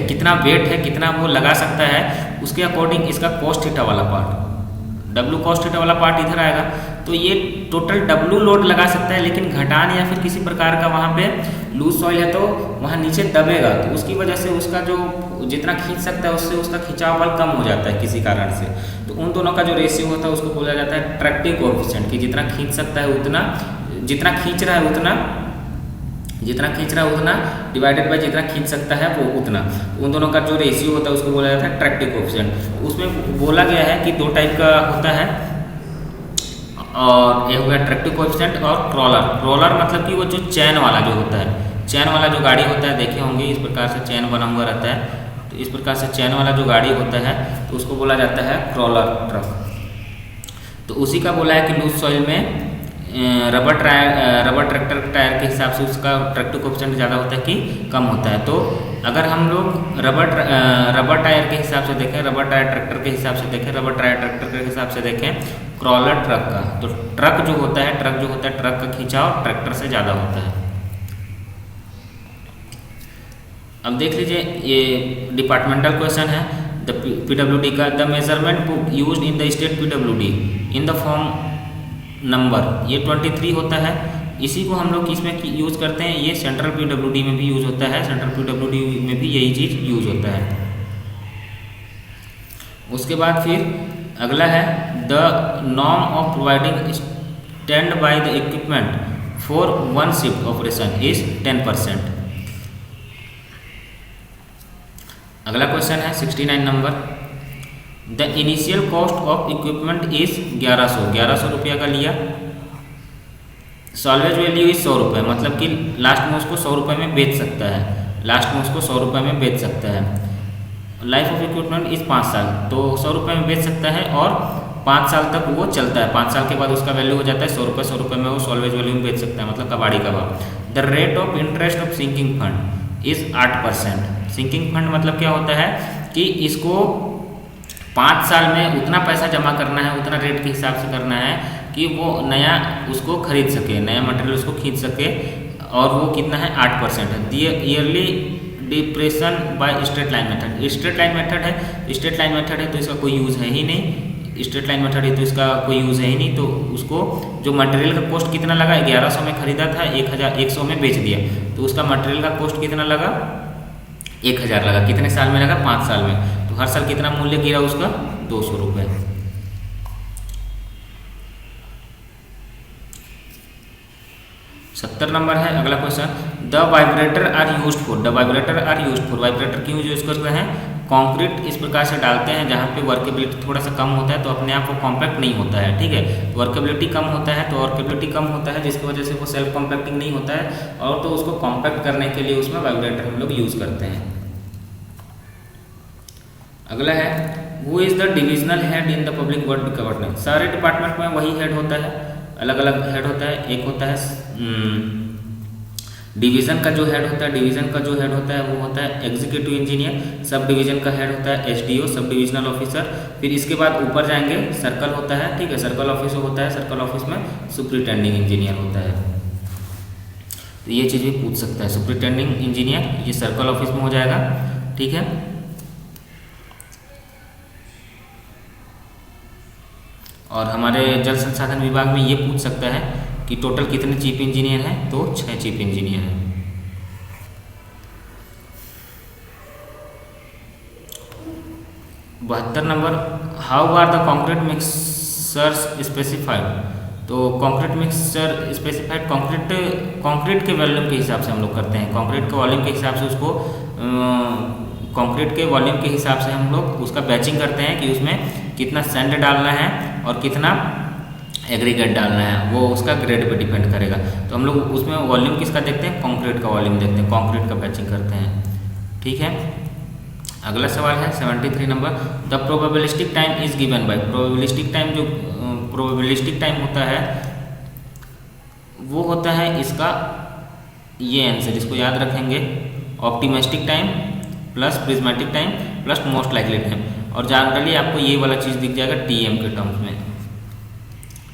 कितना वो लगा सकता है, उसके अकॉर्डिंग इसका कॉस्ट थीटा वाला पार्ट, डब्लू कॉस्ट थीटा वाला पार्ट इधर आएगा। तो ये टोटल डब्लू लोड लगा सकता है, लेकिन घटान या फिर किसी प्रकार का वहाँ पे लूज सॉइल है तो वहाँ नीचे दबेगा, तो उसकी वजह से उसका जो जितना खींच सकता है उससे उसका खिंचाव बल कम हो जाता है किसी कारण से। तो उन दोनों का जो रेशियो होता है उसको बोला जाता है ट्रैक्टिव कोएफिशिएंट, कि जितना खींच सकता है उतना, जितना खींच रहा है उतना डिवाइडेड बाय जितना खींच सकता है वो उतना। उन दोनों का जो रेशियो होता है उसको बोला जाता है ट्रैक्टिव कोएफिशिएंट। उसमें बोला गया है कि दो टाइप का होता है, और ये हो गया ट्रैक्टिव कोएफिशिएंट और क्रॉलर मतलब कि वो जो चैन वाला जो होता है, चैन वाला जो गाड़ी होता है, देखे होंगे इस प्रकार से चैन बना हुआ रहता है, तो इस प्रकार से चैन वाला जो गाड़ी होता है तो उसको बोला जाता है क्रॉलर ट्रक। तो उसी का बोला है कि लूज सॉइल में रबर ट्रैक्टर टायर के हिसाब से उसका ट्रैक्टिव कोएफिशिएंट ज़्यादा होता है कि कम होता है। तो अगर हम लोग रबर टायर के हिसाब से देखें, रबर टायर ट्रैक्टर के हिसाब से देखें, रबर टायर ट्रैक्टर के हिसाब से देखें क्रॉलर ट्रक का, तो ट्रक जो होता है ट्रक का खिंचाव ट्रैक्टर से ज़्यादा होता है। अब देख लीजिए, ये डिपार्टमेंटल क्वेश्चन है द पीडब्ल्यूडी का, the measurement book used in the state PWD in the form number, ये 23 होता है। इसी को हम लोग किसमें यूज़ करते हैं, ये सेंट्रल पीडब्ल्यूडी में भी यूज़ होता है, सेंट्रल पीडब्ल्यूडी में भी यही चीज़ यूज़ होता है। उसके बाद फिर अगला है the norm of providing stand by the equipment for one shift operation is 10%। अगला क्वेश्चन है 69 number, the initial cost of equipment is 1100 रुपया का लिया, सॉल्वेज वैल्यू इज 100 रुपये, मतलब कि लास्ट में उसको 100 रुपये में बेच सकता है, लाइफ ऑफ इक्विपमेंट इज 5 साल, तो 100 रुपये में बेच सकता है और 5 साल तक वो चलता है। 5 साल के बाद उसका वैल्यू हो जाता है 100 रुपये में वो सॉल्वेज वैल्यू में बेच सकता है, मतलब कबाड़ी का भाव। The rate of interest of sinking fund is 8%। Sinking fund मतलब क्या होता है कि इसको 5 साल में उतना पैसा जमा करना है, उतना रेट के हिसाब से करना है कि वो नया उसको खरीद सके, नया मटेरियल उसको खरीद सके, और वो कितना है 8% है। Yearly depreciation by straight line method, straight line method है तो इसका कोई यूज़ है ही नहीं, स्ट्रेट लाइन मेथड है तो इसका कोई यूज़ है ही नहीं। तो उसको जो मटेरियल का कॉस्ट कितना लगा, 1100 में खरीदा था, 1100 में बेच दिया, तो उसका मटेरियल का कॉस्ट कितना लगा, 1000 लगा। कितने साल में लगा, 5 साल में, तो हर साल कितना मूल्य गिरा उसका, 200 रुपये। 70 नंबर है अगला question, the vibrator are used for, the vibrator are used for, vibrator क्यों यूज करते हैं? कंक्रीट इस प्रकार से डालते हैं जहाँ पे वर्केबिलिटी थोड़ा सा कम होता है, तो अपने आप वो कॉम्पैक्ट नहीं होता है, ठीक है। वर्केबिलिटी कम होता है, तो वर्केबिलिटी कम होता है जिसकी वजह से वो सेल्फ कॉम्पैक्टिंग नहीं होता है, और तो उसको कॉम्पैक्ट करने के लिए उसमें वाइब्रेटर हम लोग यूज़ करते हैं। अगला है वो is the divisional head in the public work governance. सारे डिपार्टमेंट में वही हेड होता है, अलग अलग हेड होता है। एक होता है डिवीज़न का जो हेड होता है, डिवीज़न का जो हेड होता है वो होता है एग्जीक्यूटिव इंजीनियर। सब डिवीज़न का हेड होता है एसडीओ, सब डिविजनल ऑफिसर। फिर इसके बाद ऊपर जाएंगे सर्कल होता है, ठीक है, सर्कल ऑफिस होता है, सर्कल ऑफिस में सुपरिटेंडिंग इंजीनियर होता है। तो ये चीज़ भी पूछ सकता है, सुपरिटेंडिंग इंजीनियर ये सर्कल ऑफिस में हो जाएगा, ठीक है। और हमारे जल संसाधन विभाग में ये पूछ सकता है कि टोटल कितने चीफ इंजीनियर हैं, तो 6 चीफ इंजीनियर हैं। 72 number, how are the concrete mixtures specified. तो कंक्रीट मिक्सचर स्पेसिफाइड कंक्रीट के वॉल्यूम के हिसाब से हम लोग करते हैं, कंक्रीट के वॉल्यूम के हिसाब से उसको कंक्रीट के वॉल्यूम के हिसाब से हम लोग उसका बैचिंग करते हैं कि उसमें कितना सैंड डालना है और कितना एग्रीगेट डालना है, वो उसका ग्रेड पे डिपेंड करेगा। तो हम लोग उसमें वॉल्यूम किसका देखते हैं? कंक्रीट का वॉल्यूम देखते हैं, कंक्रीट का बैचिंग करते हैं, ठीक है। अगला सवाल है 73 number, the probabilistic time is given by. Probabilistic time जो प्रोबेबिलिस्टिक टाइम होता है वो होता है इसका ये आंसर, इसको याद रखेंगे, optimistic time plus prismatic time plus most likely time. और जनरली आपको ये वाला चीज़ दिख जाएगा टीएम के टर्म्स में,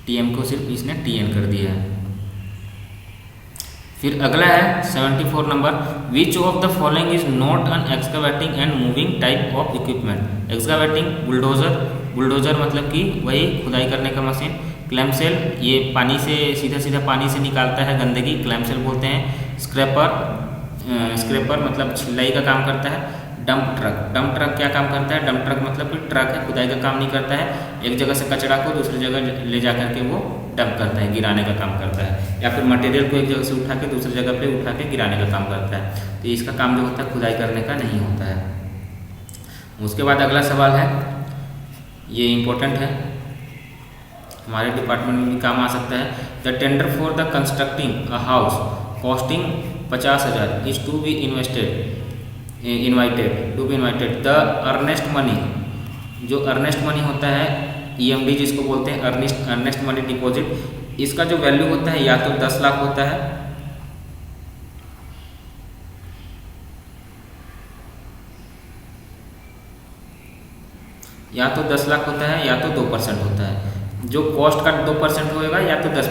टीएम को सिर्फ इसने टीएन कर दिया है। फिर अगला है 74 number, which of the following is not an excavating and moving type of equipment. Excavating bulldozer, bulldozer मतलब कि वही खुदाई करने का मशीन। क्लैम्पसेल ये पानी से सीधा सीधा पानी से निकालता है गंदगी, क्लैम्पसेल बोलते हैं। स्क्रैपर, स्क्रैपर मतलब छिलाई का काम करता है। डंप ट्रक, डंप ट्रक क्या काम करता है? डंप ट्रक मतलब कि ट्रक है, खुदाई का काम नहीं करता है, एक जगह से कचरा को दूसरी जगह ले जा करके वो डंप करता है, गिराने का काम करता है, या फिर मटेरियल को एक जगह से उठा के दूसरी जगह पे उठा के गिराने का काम करता है। तो इसका काम जो होता है खुदाई करने का नहीं होता है। उसके बाद अगला सवाल है, ये इम्पोर्टेंट है, हमारे डिपार्टमेंट में भी काम आ सकता है। The tender for the constructing a house costing 50,000 is to be invited the earnest money. जो अर्नेस्ट मनी होता है ईएमडी जिसको बोलते हैं, अर्नेस्ट मनी डिपॉजिट, इसका जो वैल्यू होता है या तो 10 लाख होता है या तो 2% होता है। जो कॉस्ट का 2% होएगा या तो 10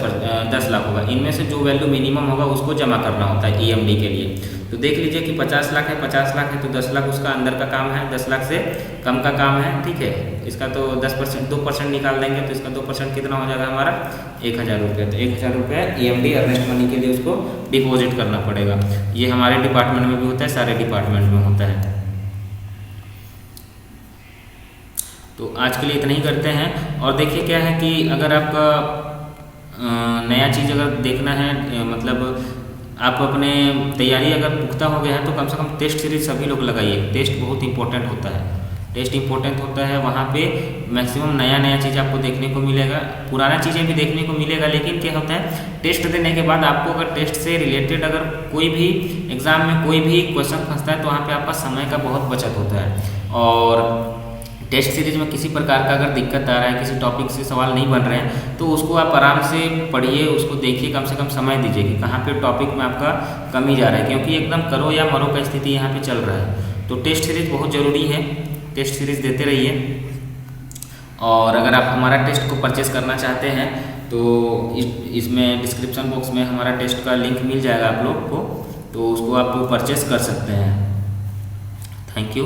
लाख होगा, इनमें से जो वैल्यू मिनिमम होगा उसको जमा करना होता है ईएमडी के लिए। तो देख लीजिए कि 50 लाख है, 50 लाख है तो 10 लाख उसका अंदर का काम है, 10 लाख से कम का काम है, ठीक है। इसका तो 10% 2% निकाल देंगे तो इसका 2% कितना हो जाएगा हमारा 1,000 रुपये। तो 1,000 रुपये ईएमडी अर्नेस्ट मनी के लिए उसको डिपॉजिट करना पड़ेगा। ये हमारे डिपार्टमेंट में भी होता है, सारे डिपार्टमेंट में होता है। तो आज के लिए इतना ही करते हैं। और देखिए क्या है कि अगर आपका नया चीज़ अगर देखना है, मतलब आप अपने तैयारी अगर पुख्ता हो गया है तो कम से कम टेस्ट सीरीज सभी लोग लगाइए। टेस्ट बहुत इंपॉर्टेंट होता है, टेस्ट इंपॉर्टेंट होता है। वहाँ पे मैक्सिमम नया चीज़ आपको देखने को मिलेगा, पुराना चीज़ें भी देखने को मिलेगा। लेकिन क्या होता है, टेस्ट देने के बाद आपको अगर टेस्ट से रिलेटेड अगर कोई भी एग्ज़ाम में कोई भी क्वेश्चन फंसता है तो वहाँ पे आपका समय का बहुत बचत होता है। और टेस्ट सीरीज में किसी प्रकार का अगर दिक्कत आ रहा है, किसी टॉपिक से सवाल नहीं बन रहे हैं तो उसको आप आराम से पढ़िए, उसको देखिए, कम से कम समय दीजिए कि कहाँ पे टॉपिक में आपका कमी जा रहा है, क्योंकि एकदम करो या मरो का स्थिति यहाँ पे चल रहा है। तो टेस्ट सीरीज बहुत ज़रूरी है, टेस्ट सीरीज देते रहिए। और अगर आप हमारा टेस्ट को परचेस करना चाहते हैं तो इसमें डिस्क्रिप्शन बॉक्स में हमारा टेस्ट का लिंक मिल जाएगा आप लोग को, तो उसको आप परचेस कर सकते हैं। Thank you.